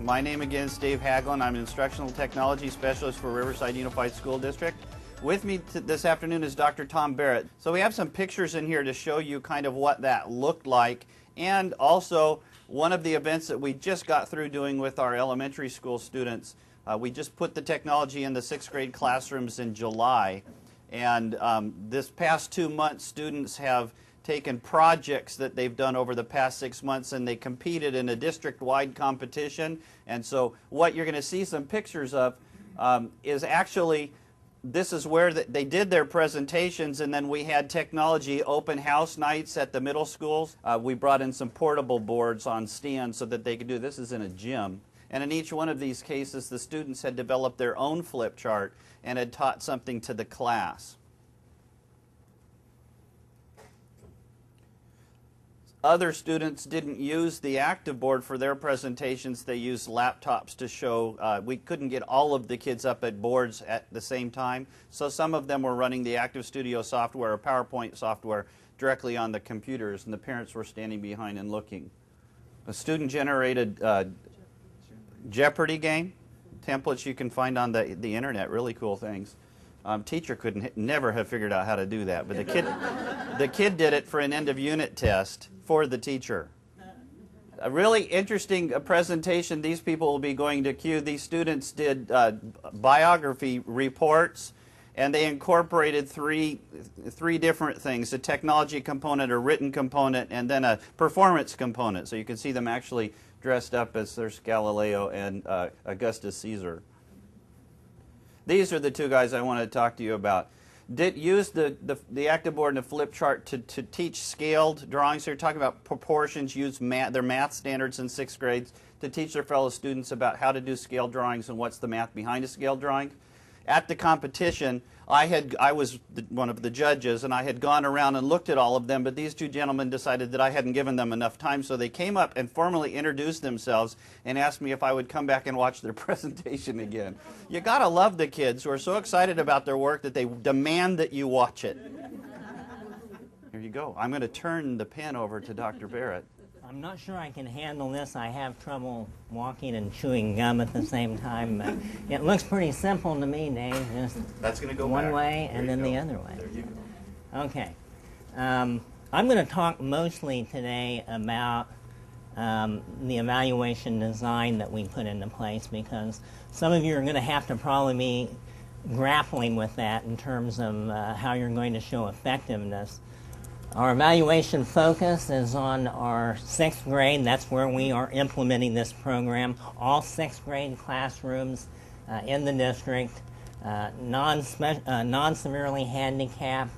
My name again is Dave Haglund. I'm an Instructional Technology Specialist for Riverside Unified School District. With me this afternoon is Dr. Tom Barrett. So we have some pictures in here to show you kind of what that looked like, and also one of the events that we just got through doing with our elementary school students. We just put the technology in the 6th grade classrooms in July, and this past 2 months students have taken projects that they've done over the past 6 months, and they competed in a district-wide competition. And so what you're going to see some pictures of is actually, this is where they did their presentations, and then we had technology open house nights at the middle schools. We brought in some portable boards on stands so that they could do this. Is in a gym. And in each one of these cases, the students had developed their own flip chart and had taught something to the class. Other students didn't use the active board for their presentations. They used laptops to show. We couldn't get all of the kids up at boards at the same time, so some of them were running the Active Studio software or PowerPoint software directly on the computers, and the parents were standing behind and looking. A student-generated Jeopardy game, templates you can find on the internet, really cool things. Teacher couldn't never have figured out how to do that, but the kid did it for an end-of-unit test for the teacher. A really interesting presentation. These people will be going to CUE. These students did biography reports, and they incorporated three different things: a technology component, a written component, and then a performance component. So you can see them actually dressed up as there's Galileo and Augustus Caesar. These are the two guys I want to talk to you about. Use the active board and the flip chart to teach scaled drawings. So you're talking about proportions, use their math standards in 6th grade to teach their fellow students about how to do scaled drawings and what's the math behind a scaled drawing. At the competition, I was one of the judges, and I had gone around and looked at all of them, but these two gentlemen decided that I hadn't given them enough time, so they came up and formally introduced themselves and asked me if I would come back and watch their presentation again. You gotta love the kids who are so excited about their work that they demand that you watch it. Here you go. I'm going to turn the pen over to Dr. Barrett. I'm not sure I can handle this. I have trouble walking and chewing gum at the same time. But it looks pretty simple to me, Dave. Just that's going to go one back. way and then the other way. There you go. Okay. I'm going to talk mostly today about the evaluation design that we put into place, because some of you are going to have to probably be grappling with that in terms of how you're going to show effectiveness. Our evaluation focus is on our 6th grade. That's where we are implementing this program. All 6th grade classrooms in the district, non-severely handicapped,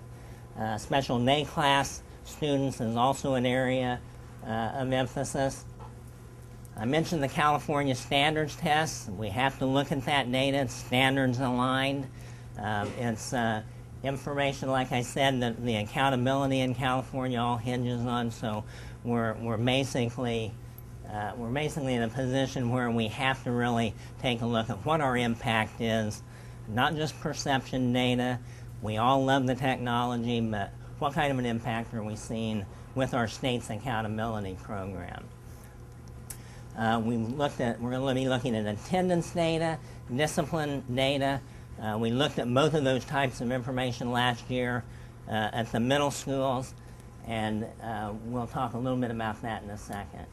special need class students is also an area of emphasis. I mentioned the California standards test. We have to look at that data. It's standards aligned. It's information, like I said, that the accountability in California all hinges on. So we're basically in a position where we have to really take a look at what our impact is, not just perception data. We all love the technology, but what kind of an impact are we seeing with our state's accountability program? We're going to be looking at attendance data, discipline data. We looked at both of those types of information last year at the middle schools, and we'll talk a little bit about that in a second.